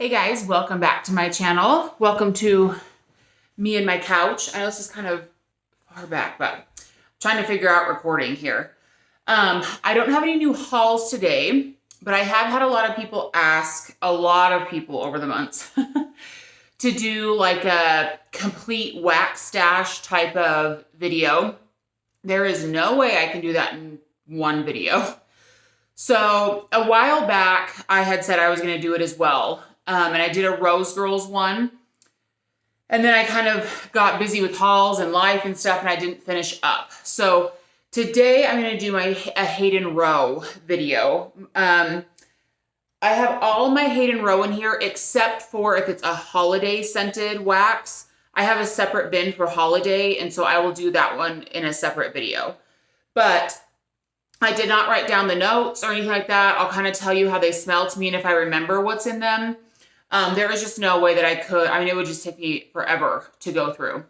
Hey guys, welcome back to my channel. Welcome to me and my couch. I know this is kind of far back, but I'm trying to figure out recording here. I don't have any new hauls today, but I have had a lot of people ask, a lot of people over the months, to do like a complete wax stash type of video. There is no way I can do that in one video. So a while back, I had said I was going to do it as well. And I did a Rose Girls one. And then I kind of got busy with hauls and life and stuff, and I didn't finish up. So today I'm going to do a Hayden Rowe video. I have all my Hayden Rowe in here except for if it's a holiday scented wax. I have a separate bin for holiday, and so I will do that one in a separate video. But I did not write down the notes or anything like that. I'll kind of tell you how they smell to me and if I remember what's in them. There is just no way that I could. I mean, it would just take me forever to go through.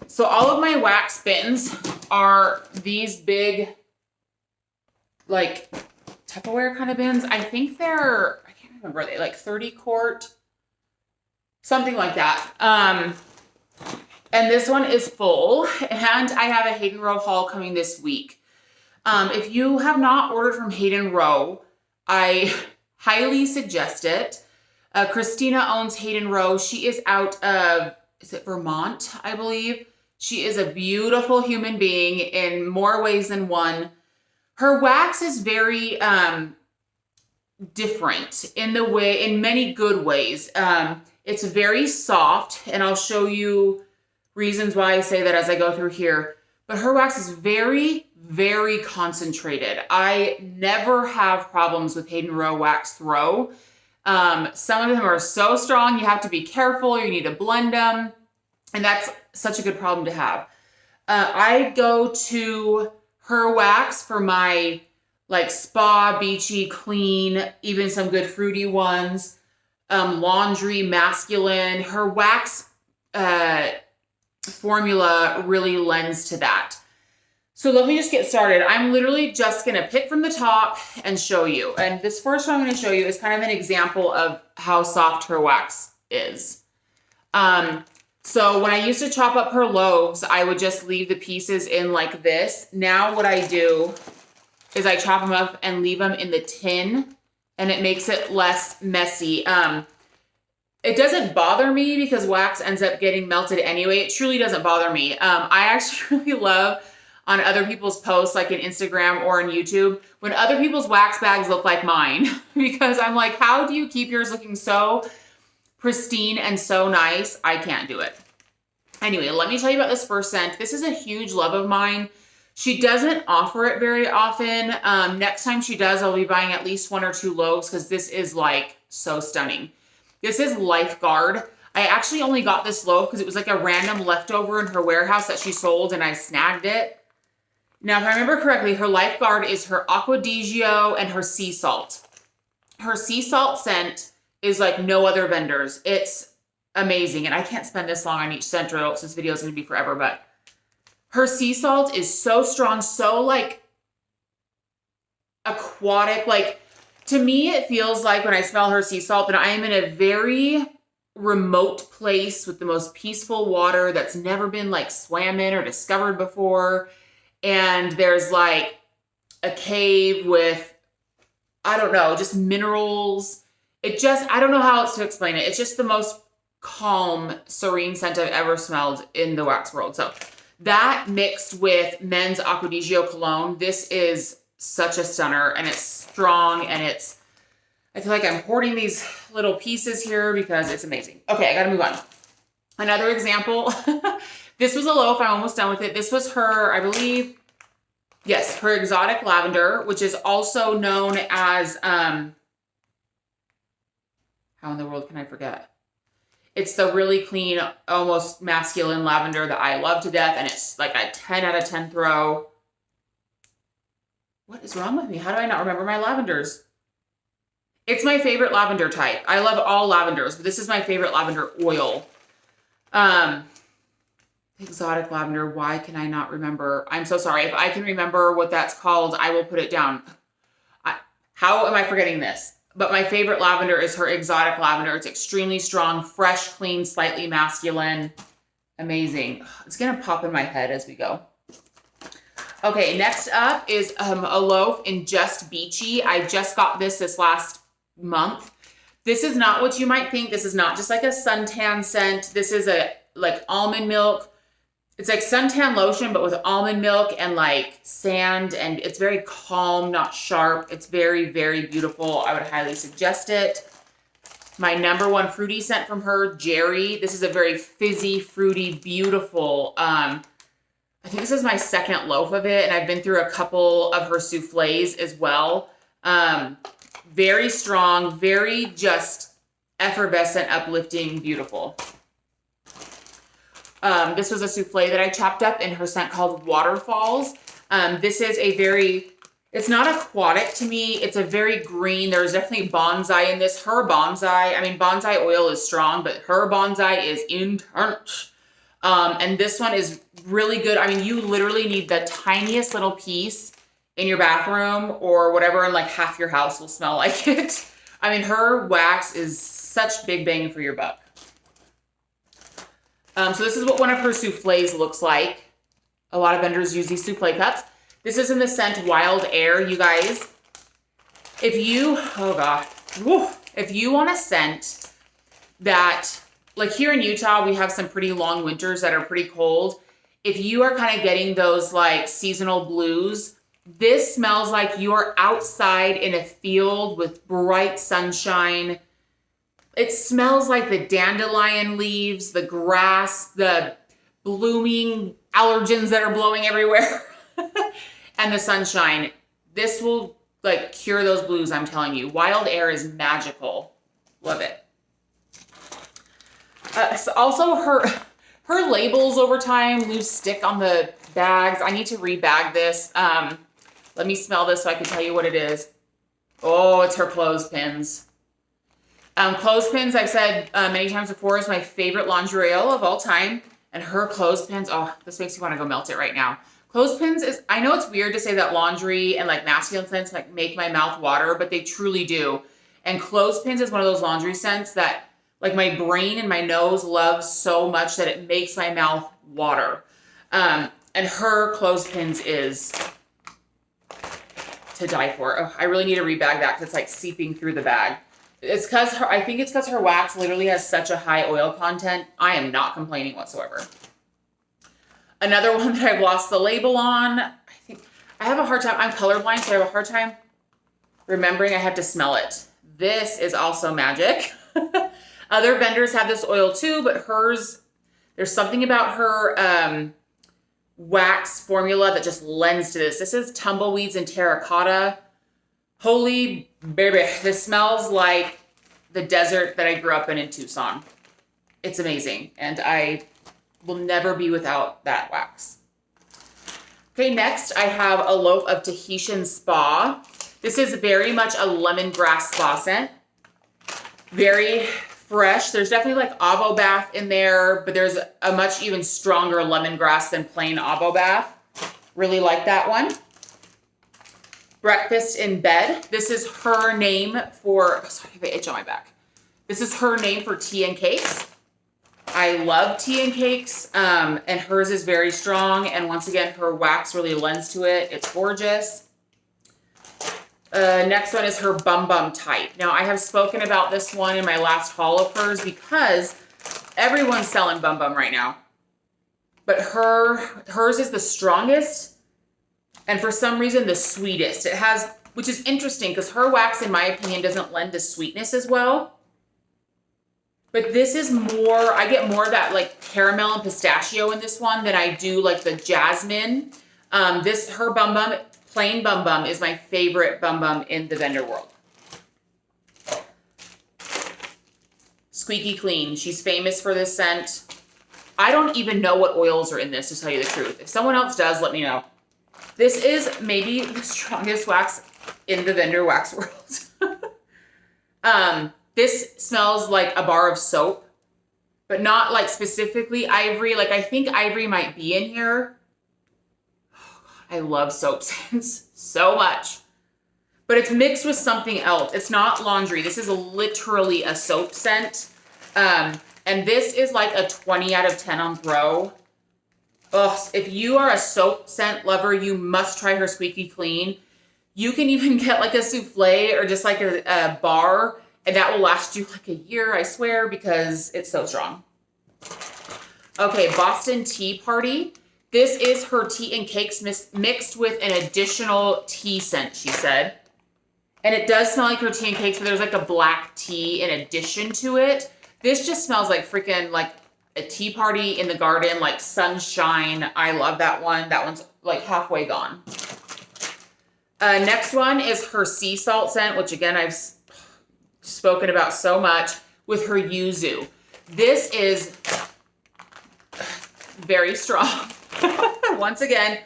So all of my wax bins are these big, like, Tupperware kind of bins. I think they're, I can't remember, are they like 30 quart? Something like that. And this one is full. And I have a Hayden Rowe haul coming this week. If you have not ordered from Hayden Rowe, I highly suggest it. Christina owns Hayden Rowe. She is out of, is it Vermont, I believe? She is a beautiful human being in more ways than one. Her wax is very different in many good ways. It's very soft, and I'll show you reasons why I say that as I go through here. But her wax is very, very concentrated. I never have problems with Hayden Rowe wax throw. Some of them are so strong, you have to be careful, you need to blend them. And that's such a good problem to have. I go to her wax for my like spa, beachy, clean, even some good fruity ones, laundry, masculine. Her wax formula really lends to that. So let me just get started. I'm literally just going to pick from the top and show you. And this first one I'm going to show you is kind of an example of how soft her wax is. So when I used to chop up her loaves, I would just leave the pieces in like this. Now what I do is I chop them up and leave them in the tin, and it makes it less messy. It doesn't bother me because wax ends up getting melted anyway. It truly doesn't bother me. I actually really love on other people's posts, like in Instagram or on YouTube, when other people's wax bags look like mine, because I'm like, how do you keep yours looking so pristine and so nice? I can't do it. Anyway, let me tell you about this first scent. This is a huge love of mine. She doesn't offer it very often. Next time she does, I'll be buying at least 1 or 2 loaves because this is like so stunning. This is Lifeguard. I actually only got this loaf because it was like a random leftover in her warehouse that she sold, and I snagged it. Now, if I remember correctly, her Lifeguard is her Aqua di Gio and her sea salt. Her sea salt scent is like no other vendor's. It's amazing. And I can't spend this long on each scent or else this video is going to be forever, but her sea salt is so strong, so like aquatic. Like to me, it feels like when I smell her sea salt that I am in a very remote place with the most peaceful water that's never been like swam in or discovered before. And there's like a cave with, I don't know, just minerals. I don't know how else to explain it. It's just the most calm, serene scent I've ever smelled in the wax world. So that mixed with Men's Aqua di Gio cologne, this is such a stunner, and it's strong, and I feel like I'm hoarding these little pieces here because it's amazing. Okay, I gotta move on. Another example. This was a loaf. I'm almost done with it. This was her, I believe, yes, her Exotic Lavender, which is also known as, how in the world can I forget? It's the really clean, almost masculine lavender that I love to death, and it's like a 10 out of 10 throw. What is wrong with me? How do I not remember my lavenders? It's my favorite lavender type. I love all lavenders, but this is my favorite lavender oil. Exotic Lavender, why can I not remember? I'm so sorry. If I can remember what that's called, I will put it down. How am I forgetting this? But my favorite lavender is her exotic lavender. It's extremely strong, fresh, clean, slightly masculine. Amazing. It's going to pop in my head as we go. Okay, next up is a loaf in Just Beachy. I just got this last month. This is not what you might think. This is not just like a suntan scent. This is a like almond milk. It's like suntan lotion, but with almond milk and like sand, and it's very calm, not sharp. It's very, very beautiful. I would highly suggest it. My number one fruity scent from her, Jerry. This is a very fizzy, fruity, beautiful. I think this is my second loaf of it, and I've been through a couple of her souffles as well. Very strong, very just effervescent, uplifting, beautiful. This was a souffle that I chopped up in her scent called Waterfalls. This is a very, it's not aquatic to me. It's a very green. There's definitely bonsai in this. Her bonsai, I mean, bonsai oil is strong, but her bonsai is intense. And this one is really good. I mean, you literally need the tiniest little piece in your bathroom or whatever, and like half your house will smell like it. I mean, her wax is such big bang for your buck. So this is what one of her souffles looks like. A lot of vendors use these souffle cups. This is in the scent Wild Air, you guys. If you, oh God, if you want a scent that, like here in Utah, we have some pretty long winters that are pretty cold. If you are kind of getting those like seasonal blues, this smells like you're outside in a field with bright sunshine. It smells like the dandelion leaves, the grass, the blooming allergens that are blowing everywhere, and the sunshine. This will like cure those blues, I'm telling you. Wild Air is magical. Love it. So also her labels over time lose stick on the bags. I need to rebag this. Let me smell this so I can tell you what it is. Oh, it's her clothespins. Clothespins, I've said many times before, is my favorite lingerie oil of all time. And her clothespins, oh, this makes me want to go melt it right now. Clothespins is, I know it's weird to say that laundry and like masculine scents like make my mouth water, but they truly do. And clothespins is one of those laundry scents that like my brain and my nose loves so much that it makes my mouth water. And her clothespins is to die for. Oh, I really need to rebag that because it's like seeping through the bag. It's because I think it's because her wax literally has such a high oil content. I am not complaining whatsoever. Another one that I've lost the label on. I think I have a hard time. I'm colorblind, so I have a hard time remembering I have to smell it. This is also magic. Other vendors have this oil too, but hers, there's something about her wax formula that just lends to this. This is Tumbleweeds and Terracotta. Holy baby, this smells like the desert that I grew up in Tucson. It's amazing, and I will never be without that wax. Okay, next I have a loaf of Tahitian Spa. This is very much a lemongrass spa scent. Very fresh. There's definitely like Avo Bath in there, but there's a much even stronger lemongrass than plain Avo Bath. Really like that one. Breakfast in Bed. This is her name for, sorry, I have an itch on my back. This is her name for tea and cakes. I love tea and cakes, and hers is very strong. And once again, her wax really lends to it. It's gorgeous. Next one is her Bum Bum Type. Now, I have spoken about this one in my last haul of hers because everyone's selling Bum Bum right now. But hers is the strongest, and for some reason, the sweetest. It has, which is interesting because her wax, in my opinion, doesn't lend to sweetness as well. But this is more, I get more of that like caramel and pistachio in this one than I do like the jasmine. Her Bum Bum, plain Bum Bum, is my favorite Bum Bum in the vendor world. Squeaky Clean. She's famous for this scent. I don't even know what oils are in this, to tell you the truth. If someone else does, let me know. This is maybe the strongest wax in the vendor wax world. This smells like a bar of soap, but not like specifically ivory. Like I think ivory might be in here. Oh God, I love soap scents so much. but it's mixed with something else. It's not laundry. This is literally a soap scent. And this is like a 20 out of 10 on Throw. Ugh, if you are a soap scent lover, you must try her Squeaky Clean. You can even get like a souffle or just like a bar, and that will last you like a year, I swear, because it's so strong. Okay, Boston Tea Party. This is her tea and cakes mixed with an additional tea scent, she said. And it does smell like her tea and cakes, but there's like a black tea in addition to it. This just smells like freaking like a tea party in the garden, like sunshine. I love that one. That one's like halfway gone. Next one is her sea salt scent, which again, I've spoken about so much, with her yuzu. This is very strong. Once again,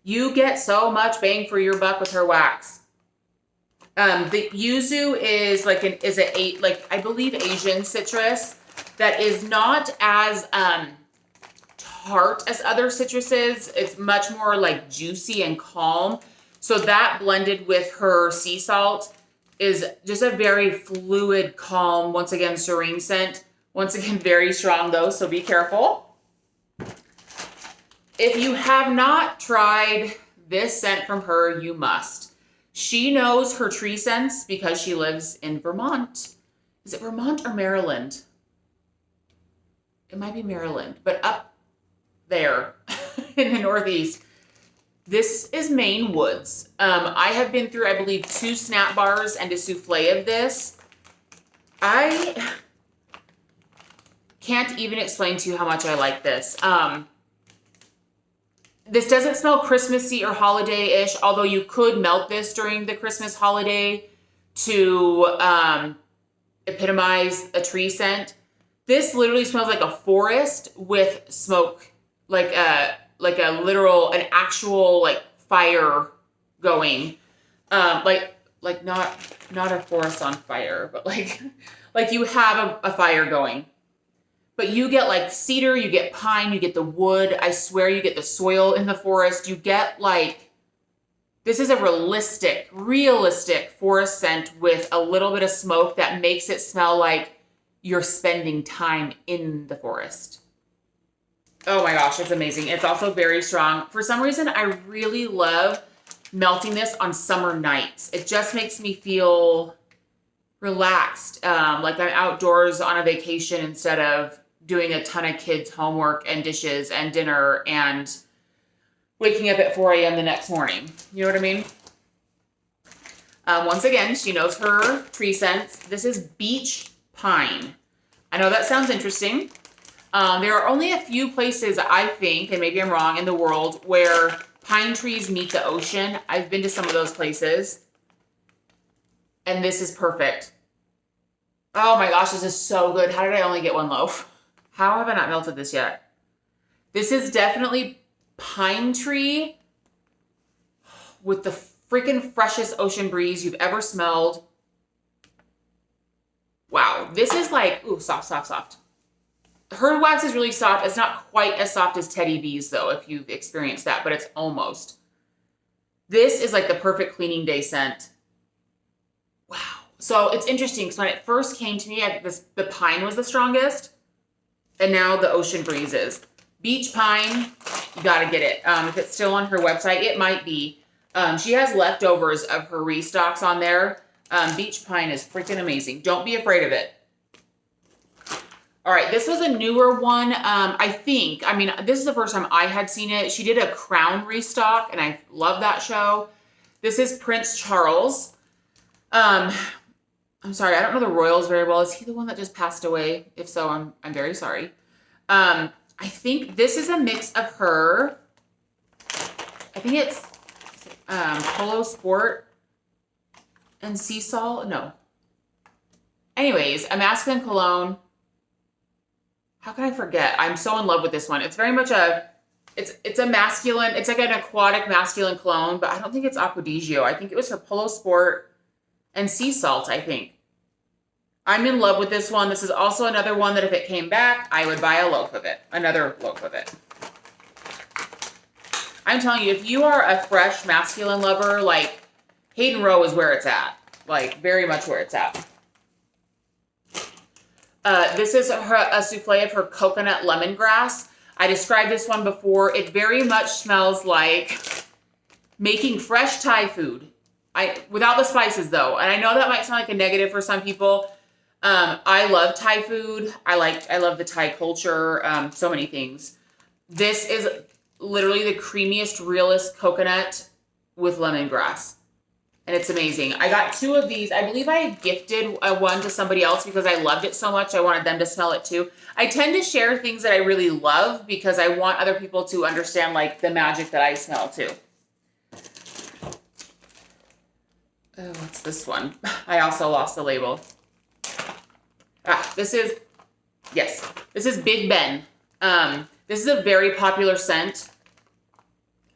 you get so much bang for your buck with her wax. The yuzu is like I believe Asian citrus that is not as tart as other citruses. It's much more like juicy and calm. So that blended with her sea salt is just a very fluid, calm, once again, serene scent. Once again, very strong though, so be careful. If you have not tried this scent from her, you must. She knows her tree scents because she lives in Vermont. Is it Vermont or Maryland? It might be Maryland, but up there in the Northeast. This is Maine Woods. I have been through, I believe, 2 snap bars and a souffle of this. I can't even explain to you how much I like this. This doesn't smell Christmassy or holiday-ish, although you could melt this during the Christmas holiday to epitomize a tree scent. This literally smells like a forest with smoke, like an actual like fire going, like not a forest on fire, but like you have a fire going. But you get like cedar, you get pine, you get the wood. I swear you get the soil in the forest. You get like, this is a realistic forest scent with a little bit of smoke that makes it smell like you're spending time in the forest. Oh my gosh, it's amazing. It's also very strong. For some reason, I really love melting this on summer nights. It just makes me feel relaxed, like I'm outdoors on a vacation instead of doing a ton of kids' homework and dishes and dinner and waking up at 4 a.m. the next morning. You know what I mean? Once again, she knows her tree scents. This is beach pine. I know that sounds interesting. There are only a few places, I think, and maybe I'm wrong, in the world where pine trees meet the ocean. I've been to some of those places. And this is perfect. Oh my gosh, this is so good. How did I only get 1 loaf? How have I not melted this yet? This is definitely pine tree with the freaking freshest ocean breeze you've ever smelled. Wow, this is like, ooh, soft, soft, soft. Her wax is really soft. It's not quite as soft as Teddy B's though, if you've experienced that, but it's almost. This is like the perfect cleaning day scent. Wow. So it's interesting because when it first came to me, the pine was the strongest. And now the ocean breeze is. Beach pine, you gotta get it. If it's still on her website, it might be. She has leftovers of her restocks on there. Beach pine is freaking amazing. Don't be afraid of it. All right, this was a newer one. I think, this is the first time I had seen it. She did a Crown restock, and I love that show. This is Prince Charles. I'm sorry, I don't know the royals very well. Is he the one that just passed away? If so, I'm very sorry. I think this is a mix of her. I think it's Polo Sport and Sea Salt. No. Anyways, a masculine cologne. How can I forget? I'm so in love with this one. It's very much it's a masculine, it's like an aquatic masculine cologne, but I don't think it's Aquadigio. I think it was her Polo Sport and Sea Salt, I think. I'm in love with this one. This is also another one that if it came back, I would buy a loaf of it. Another loaf of it. I'm telling you, if you are a fresh masculine lover, like Hayden Rowe is where it's at. Like, very much where it's at. This is a souffle of her coconut lemongrass. I described this one before. It very much smells like making fresh Thai food. Without the spices, though. And I know that might sound like a negative for some people. I love Thai food. I love the Thai culture. So many things. This is literally the creamiest, realest coconut with lemongrass. And it's amazing. I got 2 of these. I believe I gifted one to somebody else because I loved it so much. I wanted them to smell it too. I tend to share things that I really love because I want other people to understand like the magic that I smell too. Oh, what's this one? I also lost the label. This is Big Ben. This is a very popular scent.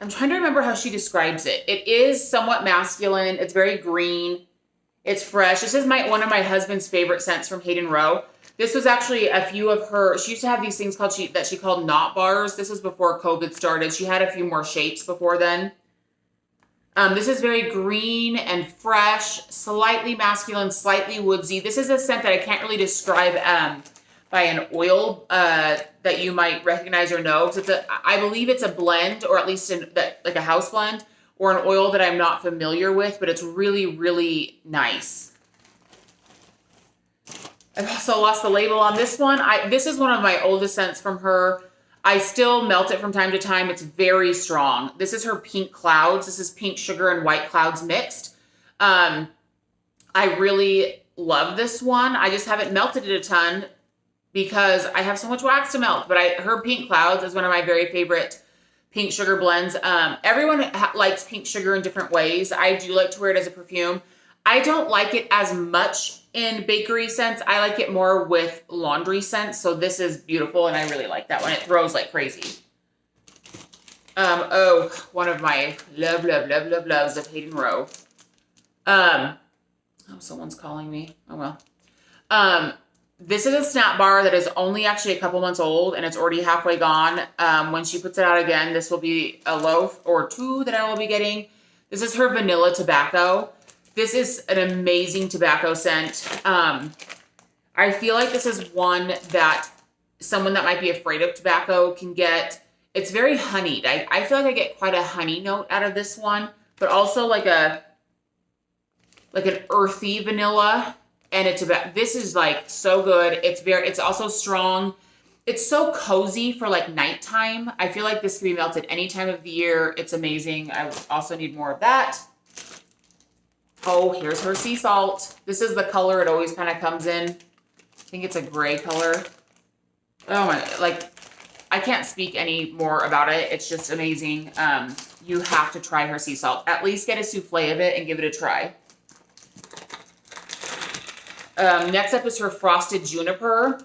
I'm trying to remember how she describes it. It is somewhat masculine. It's very green. It's fresh. This is one of my husband's favorite scents from Hayden Rowe. This was actually a few of her. She used to have these things that she called knot bars. This was before COVID started. She had a few more shapes before then. This is very green and fresh, slightly masculine, slightly woodsy. This is a scent that I can't really describe by an oil that you might recognize or know. I believe it's a blend, or at least like a house blend, or an oil that I'm not familiar with, but it's really, really nice. I've also lost the label on this one. This is one of my oldest scents from her. I still melt it from time to time. It's very strong. This is her Pink Clouds. This is pink sugar and white clouds mixed. I really love this one. I just haven't melted it a ton because I have so much wax to melt. But her Pink Clouds is one of my very favorite pink sugar blends. Everyone likes pink sugar in different ways. I do like to wear it as a perfume. I don't like it as much in bakery scents. I like it more with laundry scents. So this is beautiful, and I really like that one. It throws like crazy. One of my loves of Hayden Rowe. Someone's calling me. Oh, well. This is a snap bar that is only actually a couple months old, and it's already halfway gone. When she puts it out again, this will be a loaf or 2 that I will be getting. This is her vanilla tobacco. This is an amazing tobacco scent. I feel like this is one that someone that might be afraid of tobacco can get. It's very honeyed. I feel like I get quite a honey note out of this one, but also like an earthy vanilla. And this is like so good. It's also strong. It's so cozy for like nighttime. I feel like this can be melted any time of the year. It's amazing. I also need more of that. Oh, here's her sea salt. This is the color it always kind of comes in. I think it's a gray color. Oh my, I can't speak any more about it. It's just amazing. You have to try her sea salt. At least get a souffle of it and give it a try. Next up is her Frosted Juniper.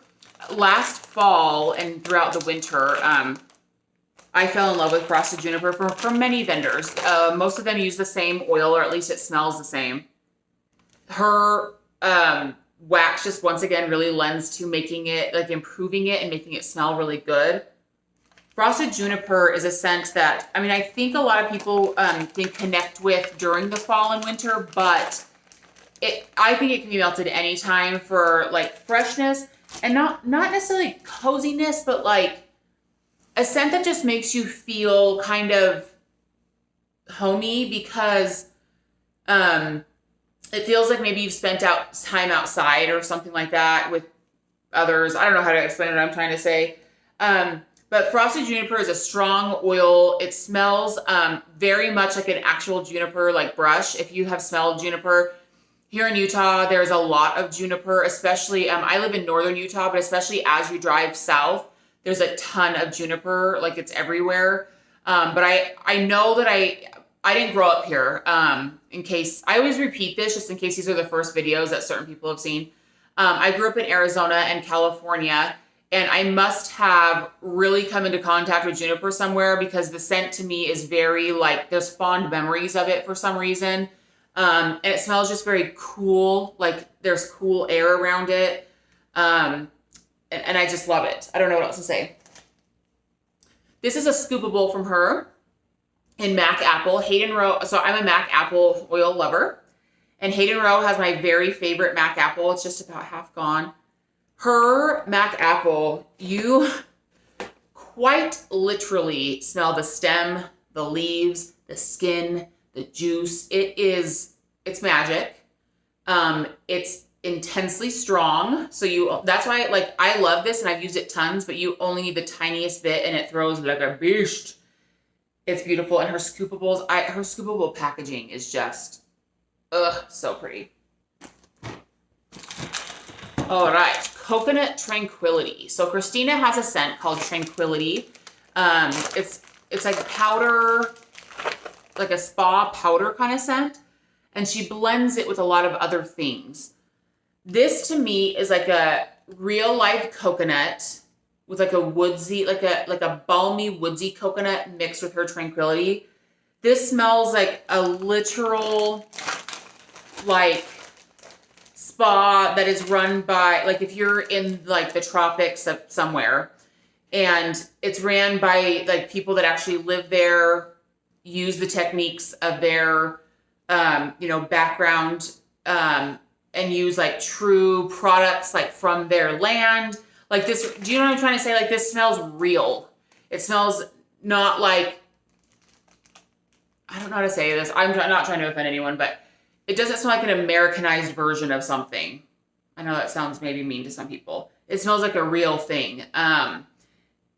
Last fall and throughout the winter, I fell in love with Frosted Juniper from many vendors. Most of them use the same oil, or at least it smells the same. Her wax just once again really lends to making it, like improving it and making it smell really good. Frosted Juniper is a scent that, I think a lot of people can connect with during the fall and winter, but I think it can be melted anytime for like freshness and not necessarily coziness, but like a scent that just makes you feel kind of homey because it feels like maybe you've spent time outside or something like that with others. I don't know how to explain what I'm trying to say. But Frosted Juniper is a strong oil. It smells very much like an actual juniper, like brush. If you have smelled juniper, here in Utah, there's a lot of juniper, especially, I live in northern Utah, but especially as you drive south, there's a ton of juniper, like it's everywhere. But I know that I didn't grow up here, in case, I always repeat this just in case these are the first videos that certain people have seen. I grew up in Arizona and California, and I must have really come into contact with juniper somewhere because the scent to me is very like, there's fond memories of it for some reason. And it smells just very cool, like there's cool air around it. And I just love it. I don't know what else to say. This is a scoopable from her. in Mac Apple. Hayden Rowe, so I'm a Mac Apple oil lover. And Hayden Rowe has my very favorite Mac Apple. It's just about half gone. Her Mac Apple, you quite literally smell the stem, the leaves, the skin, the juice. It's magic. It's intensely strong. So that's why I love this and I've used it tons, but you only need the tiniest bit and it throws like a beast. It's beautiful. And her scoopable packaging is just, so pretty. All right, Coconut Tranquility. So Christina has a scent called Tranquility. It's like powder, like a spa powder kind of scent. And she blends it with a lot of other things. This to me is like a real life coconut with like a woodsy, like a balmy woodsy coconut mixed with her Tranquility. This smells like a literal like spa that is run by, like if you're in like the tropics of somewhere and it's ran by like people that actually live there, use the techniques of their background, and use like true products like from their land. Like this, do you know what I'm trying to say? Like this smells real. It smells not like, I don't know how to say this. I'm not trying to offend anyone, but it doesn't smell like an Americanized version of something. I know that sounds maybe mean to some people. It smells like a real thing.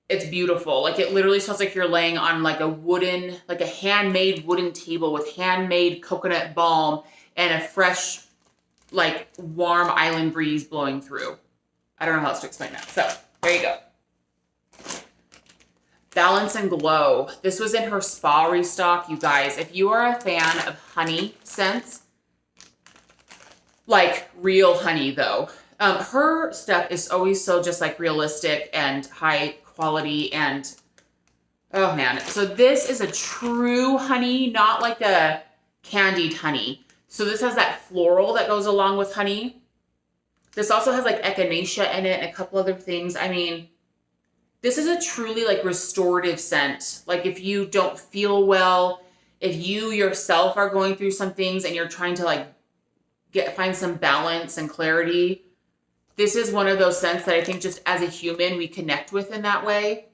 It's beautiful. Like it literally smells like you're laying on like a handmade wooden table with handmade coconut balm and a fresh, like warm island breeze blowing through. I don't know how else to explain that. So there you go. Balance and Glow. This was in her spa restock, you guys. If you are a fan of honey scents, like real honey though, her stuff is always so just like realistic and high quality and oh man. So this is a true honey, not like a candied honey. So this has that floral that goes along with honey. This also has like echinacea in it and a couple other things. I mean, this is a truly like restorative scent. Like if you don't feel well, if you yourself are going through some things and you're trying to like find some balance and clarity, this is one of those scents that I think just as a human, we connect with in that way.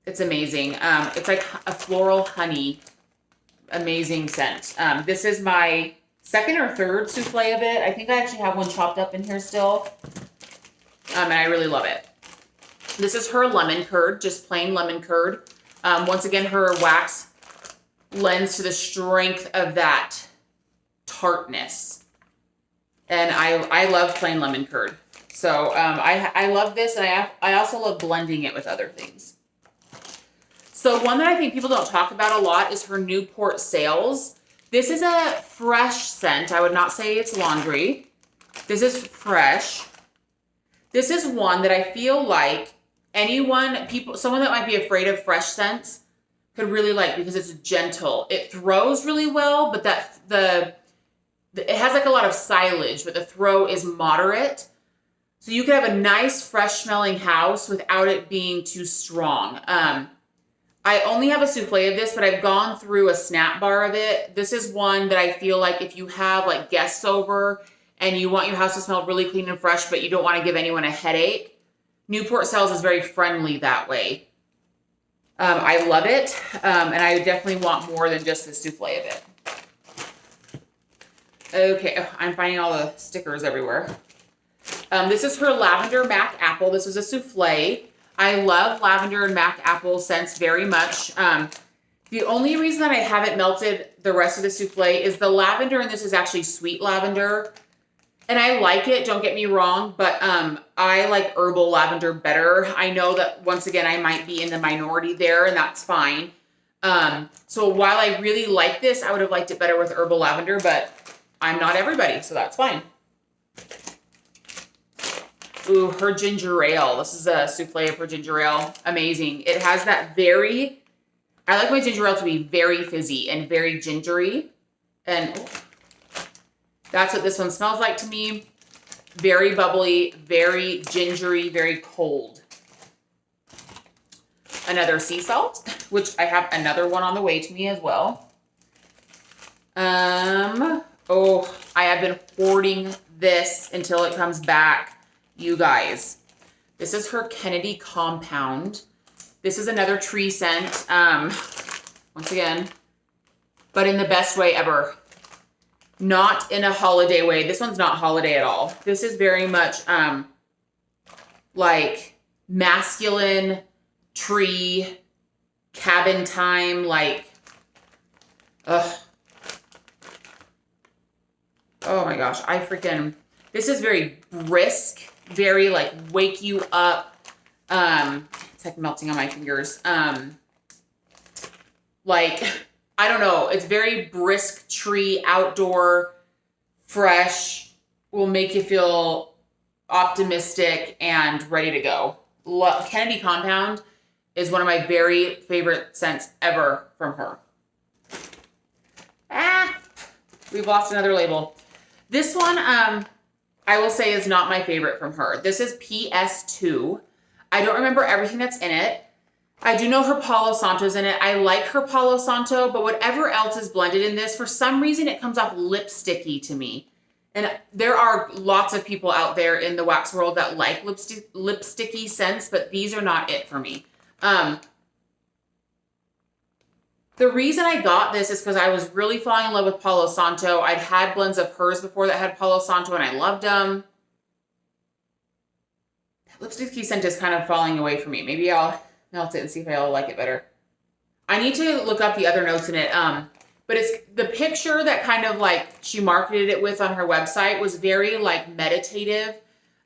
It's amazing. It's like a floral honey, amazing scent. This is my second or third souffle of it. I think I actually have one chopped up in here still. And I really love it. This is her lemon curd, just plain lemon curd. Once again, her wax lends to the strength of that tartness. And I love plain lemon curd. So I love this, and I also love blending it with other things. So one that I think people don't talk about a lot is her Newport Sales. This is a fresh scent. I would not say it's laundry. This is fresh. This is one that I feel like someone that might be afraid of fresh scents could really like because it's gentle. It throws really well, but it has like a lot of silage, but the throw is moderate. So you could have a nice fresh smelling house without it being too strong. I only have a souffle of this, but I've gone through a snap bar of it. This is one that I feel like if you have like guests over and you want your house to smell really clean and fresh, but you don't want to give anyone a headache, Newport Sales is very friendly that way. I love it, and I definitely want more than just the souffle of it. Okay, I'm finding all the stickers everywhere. This is her Lavender Mac Apple. This was a souffle. I love lavender and Mac Apple scents very much. The only reason that I haven't melted the rest of the souffle is the lavender, and this is actually sweet lavender. And I like it, don't get me wrong, but I like herbal lavender better. I know that, once again, I might be in the minority there, and that's fine. So while I really like this, I would have liked it better with herbal lavender, but I'm not everybody, so that's fine. Ooh, her ginger ale. This is a souffle of her ginger ale. Amazing. It has that I like my ginger ale to be very fizzy and very gingery. And that's what this one smells like to me. Very bubbly, very gingery, very cold. another sea salt, which I have another one on the way to me as well. Oh, I have been hoarding this until it comes back, you guys. This is her Kennedy Compound. This is another tree scent, once again, but in the best way ever. Not in a holiday way. This one's not holiday at all. This is very much like masculine tree cabin time, like, ugh. Oh my gosh, this is very brisk, very like wake you up. It's like melting on my fingers. Like, I don't know. It's very brisk tree, outdoor, fresh, will make you feel optimistic and ready to go. Kennedy Compound is one of my very favorite scents ever from her. We've lost another label. This one, I will say is not my favorite from her. This is PS2. I don't remember everything that's in it. I do know her Palo Santo's in it. I like her Palo Santo, but whatever else is blended in this, for some reason it comes off lipsticky to me. And there are lots of people out there in the wax world that like lipsticky scents, but these are not it for me. The reason I got this is because I was really falling in love with Palo Santo. I'd had blends of hers before that had Palo Santo and I loved them. Lipsticky scent is kind of falling away from me. Maybe I'll melt it and see if I'll like it better. I need to look up the other notes in it. But it's the picture that kind of like she marketed it with on her website was very like meditative.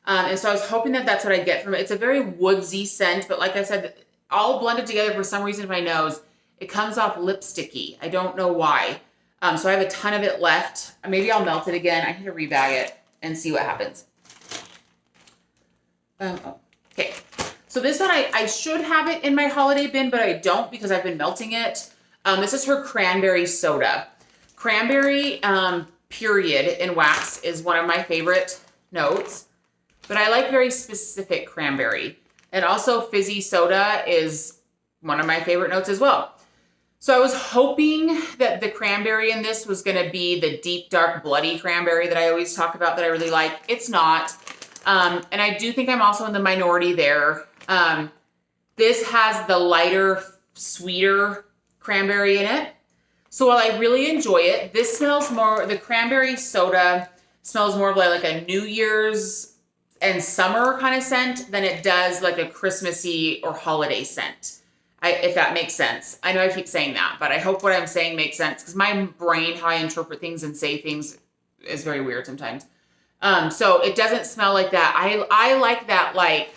And so I was hoping that that's what I get from it. It's a very woodsy scent, but like I said, all blended together for some reason in my nose, it comes off lipsticky. I don't know why. So I have a ton of it left. Maybe I'll melt it again. I need to rebag it and see what happens. Okay. So this one, I should have it in my holiday bin, but I don't because I've been melting it. This is her Cranberry Soda. Cranberry, period, in wax is one of my favorite notes, but I like very specific cranberry. And also fizzy soda is one of my favorite notes as well. So I was hoping that the cranberry in this was going to be the deep, dark, bloody cranberry that I always talk about that I really like. It's not. And I do think I'm also in the minority there. This has the lighter, sweeter cranberry in it. So while I really enjoy it, this smells more, the cranberry soda smells more of like a New Year's and summer kind of scent than it does like a Christmassy or holiday scent. If that makes sense. I know I keep saying that, but I hope what I'm saying makes sense because my brain, how I interpret things and say things is very weird sometimes. So it doesn't smell like that. I like that like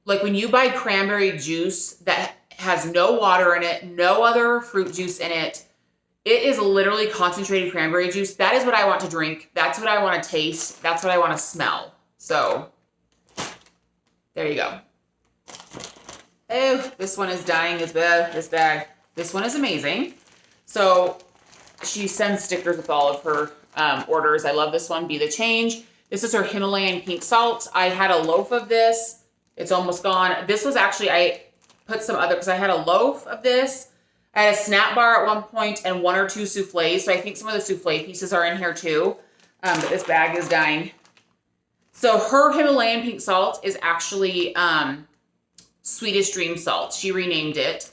when you buy cranberry juice that has no water in it, no other fruit juice in it. It is literally concentrated cranberry juice. That is what I want to drink. That's what I want to taste. That's what I want to smell. So there you go. Oh, this one is dying as bad, this bag. This one is amazing. So she sends stickers with all of her orders. I love this one, Be the Change. This is her Himalayan pink salt. I had a loaf of this. It's almost gone. This was actually, I put some other, because I had a loaf of this. I had a snap bar at one point and one or two souffles. So I think some of the souffle pieces are in here too. But this bag is dying. So her Himalayan pink salt is actually Swedish Dream Salt. She renamed it.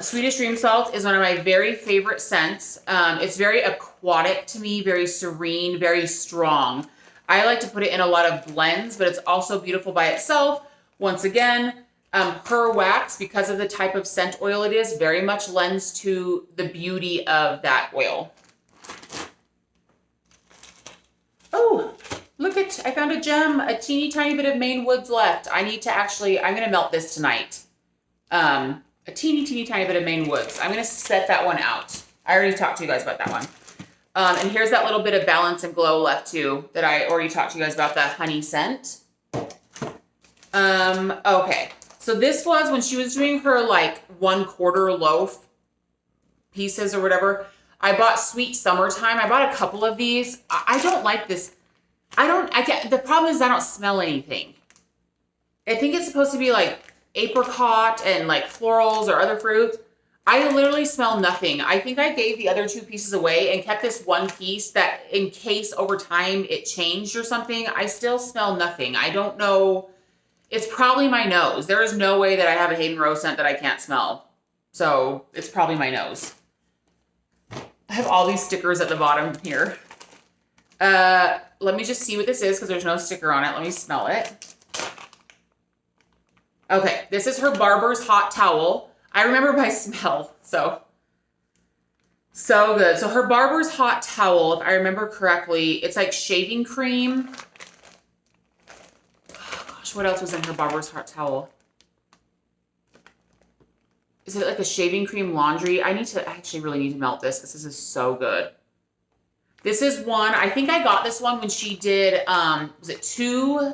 Swedish Dream Salt is one of my very favorite scents. It's very aquatic to me, very serene, very strong. I like to put it in a lot of blends, but it's also beautiful by itself. Once again, her wax, because of the type of scent oil it is, very much lends to the beauty of that oil. Oh, look at, I found a gem, a teeny tiny bit of Maine Woods left. I need to actually, I'm going to melt this tonight. A teeny tiny bit of Maine Woods. I'm going to set that one out. I already talked to you guys about that one. And here's that little bit of Balance and Glow left too, that I already talked to you guys about, the honey scent. Okay. So this was when she was doing her like 1/4 loaf pieces or whatever. I bought Sweet Summertime. I bought a couple of these. I don't like this. I can't, the problem is I don't smell anything. I think it's supposed to be like apricot and like florals or other fruits. I literally smell nothing. I think I gave the other 2 pieces away and kept this 1 piece that in case over time it changed or something, I still smell nothing. I don't know. It's probably my nose. There is no way that I have a Hayden Rowe scent that I can't smell. So it's probably my nose. I have all these stickers at the bottom here. Let me just see what this is because there's no sticker on it. Let me smell it. Okay, this is her Barbers Hot Towel. I remember by smell, so good. So her Barbers Hot Towel, if I remember correctly, it's like shaving cream. Oh gosh, what else was in her Barbers Hot Towel? Is it like a shaving cream laundry? I actually really need to melt this. This is so good. This is one, I think I got this one when she did, was it 2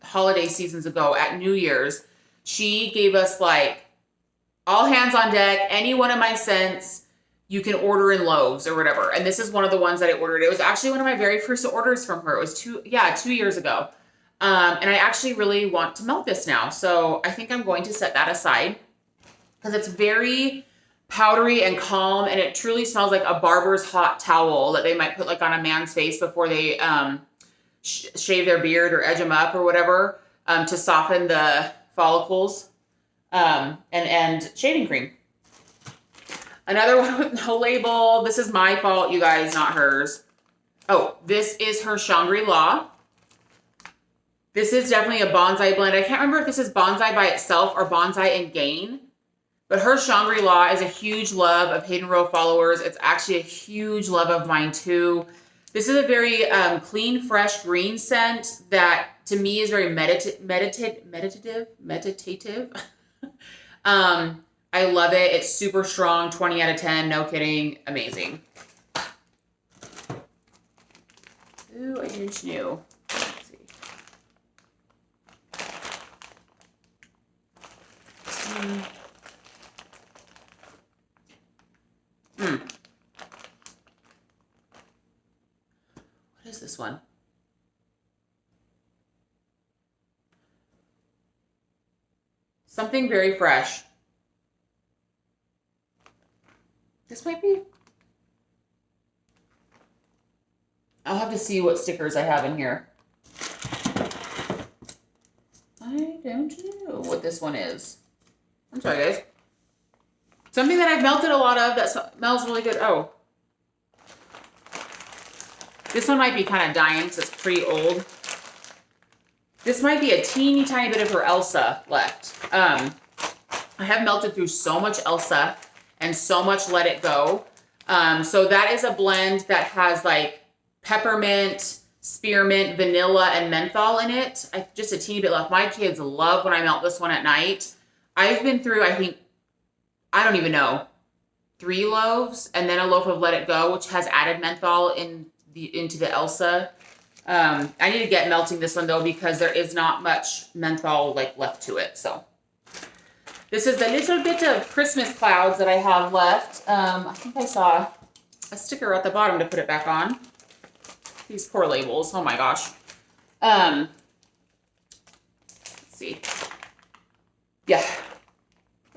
holiday seasons ago at New Year's? She gave us like all hands on deck, any one of my scents, you can order in loaves or whatever. And this is one of the ones that I ordered. It was actually one of my very first orders from her. It was 2 years ago. And I actually really want to melt this now. So I think I'm going to set that aside because it's very powdery and calm. And it truly smells like a barber's hot towel that they might put like on a man's face before they shave their beard or edge them up or whatever to soften the follicles. And shaving cream. Another one with no label. This is my fault, you guys, not hers. Oh, this is her Shangri. This is definitely a bonsai blend. I can't remember if this is bonsai by itself or bonsai and gain, but her Shangri is a huge love of Hayden Rowe followers. It's actually a huge love of mine too. This is a very clean, fresh green scent that to me is very meditative. I love it. It's super strong, 20 out of 10, no kidding, amazing. Ooh, an inch new. Let's see. What is this one? Something very fresh. This might be. I'll have to see what stickers I have in here. I don't know what this one is. I'm sorry, guys. Something that I've melted a lot of that smells really good. Oh. This one might be kind of dying because it's pretty old. This might be a teeny tiny bit of her Elsa left. I have melted through so much Elsa and so much Let It Go. So that is a blend that has like peppermint, spearmint, vanilla, and menthol in it. Just a teeny bit left. My kids love when I melt this one at night. I've been through, I think, I don't even know, 3 loaves and then a loaf of Let It Go, which has added menthol into the Elsa. I need to get melting this one though because there is not much menthol like left to it. So this is the little bit of Christmas clouds that I have left. I think I saw a sticker at the bottom to put it back on. These poor labels. Oh my gosh. Let's see. Yeah.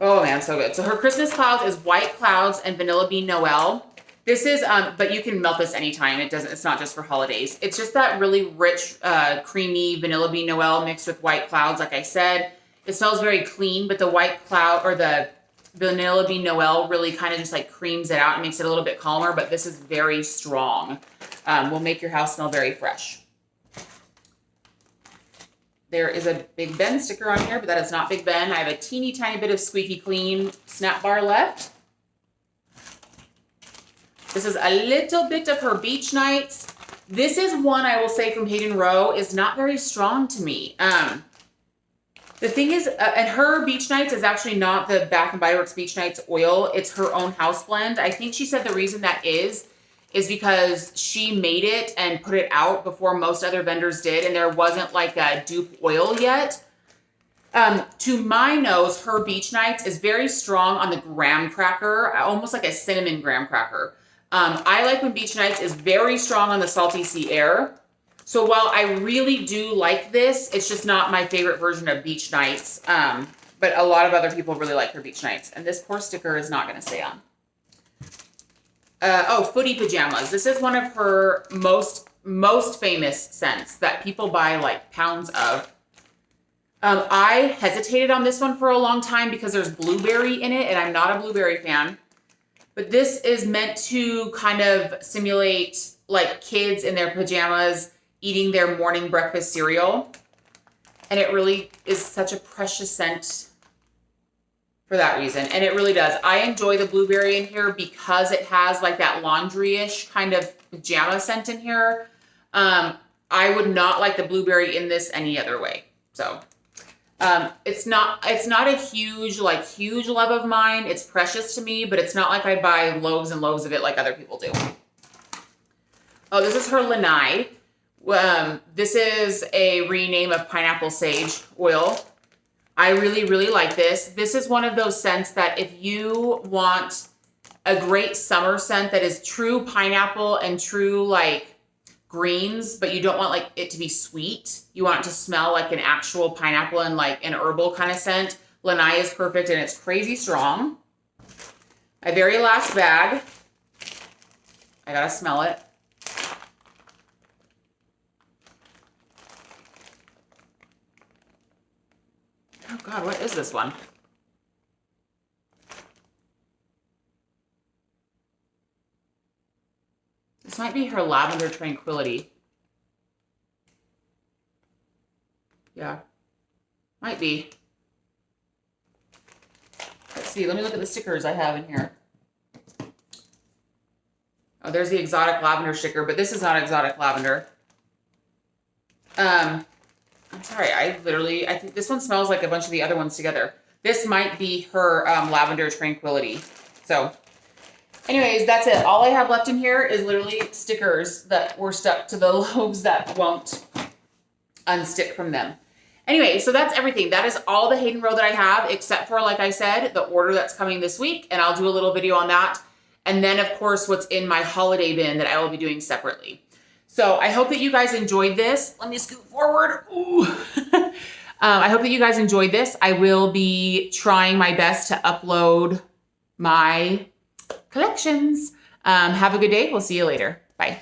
Oh man, so good. So her Christmas clouds is white clouds and vanilla bean Noel. This is, but you can melt this anytime. It's not just for holidays. It's just that really rich, creamy vanilla bean Noel mixed with white clouds, like I said. It smells very clean, but the white cloud or the vanilla bean Noel really kind of just like creams it out and makes it a little bit calmer, but this is very strong. Will make your house smell very fresh. There is a Big Ben sticker on here, but that is not Big Ben. I have a teeny tiny bit of Squeaky Clean Snap Bar left. This is a little bit of her Beach Nights. This is one I will say from Hayden Rowe is not very strong to me. The thing is, and her Beach Nights is actually not the Bath & Body Works Beach Nights oil. It's her own house blend. I think she said the reason that is because she made it and put it out before most other vendors did, and there wasn't like a dupe oil yet. To my nose, her Beach Nights is very strong on the graham cracker, almost like a cinnamon graham cracker. I like when Beach Nights is very strong on the Salty Sea Air. So while I really do like this, it's just not my favorite version of Beach Nights. But but a lot of other people really like her beach nights. And this poor sticker is not going to stay on. Oh, footy pajamas. This is one of her most famous scents that people buy like pounds of. I hesitated on this one for a long time because there's blueberry in it, and I'm not a blueberry fan. But this is meant to kind of simulate like kids in their pajamas eating their morning breakfast cereal. And it really is such a precious scent for that reason. And it really does. I enjoy the blueberry in here because it has like that laundry-ish kind of pajama scent in here. I would not like the blueberry in this any other way. So it's not a huge love of mine. It's precious to me, but it's not like I buy loaves and loaves of it like other people do. Oh, this is her lanai. This is a rename of pineapple sage oil. I really, really like this. This is one of those scents that if you want a great summer scent that is true pineapple and true like greens, but you don't want like it to be sweet. You want it to smell like an actual pineapple and like an herbal kind of scent. Lanai is perfect, and it's crazy strong. My very last bag. I gotta smell it. Oh God, what is this one? This might be her Lavender Tranquility. Yeah, might be. Let's see, let me look at the stickers I have in here. Oh, there's the exotic lavender sticker, but this is not exotic lavender. I'm sorry, I think this one smells like a bunch of the other ones together. This might be her Lavender Tranquility. So anyways, that's it. All I have left in here is literally stickers that were stuck to the loaves that won't unstick from them. Anyway, so that's everything. That is all the Hayden Rowe that I have, except for, like I said, the order that's coming this week, and I'll do a little video on that. And then, of course, what's in my holiday bin that I will be doing separately. So I hope that you guys enjoyed this. Let me scoot forward. Ooh. I hope that you guys enjoyed this. I will be trying my best to upload my collections. Have a good day. We'll see you later. Bye.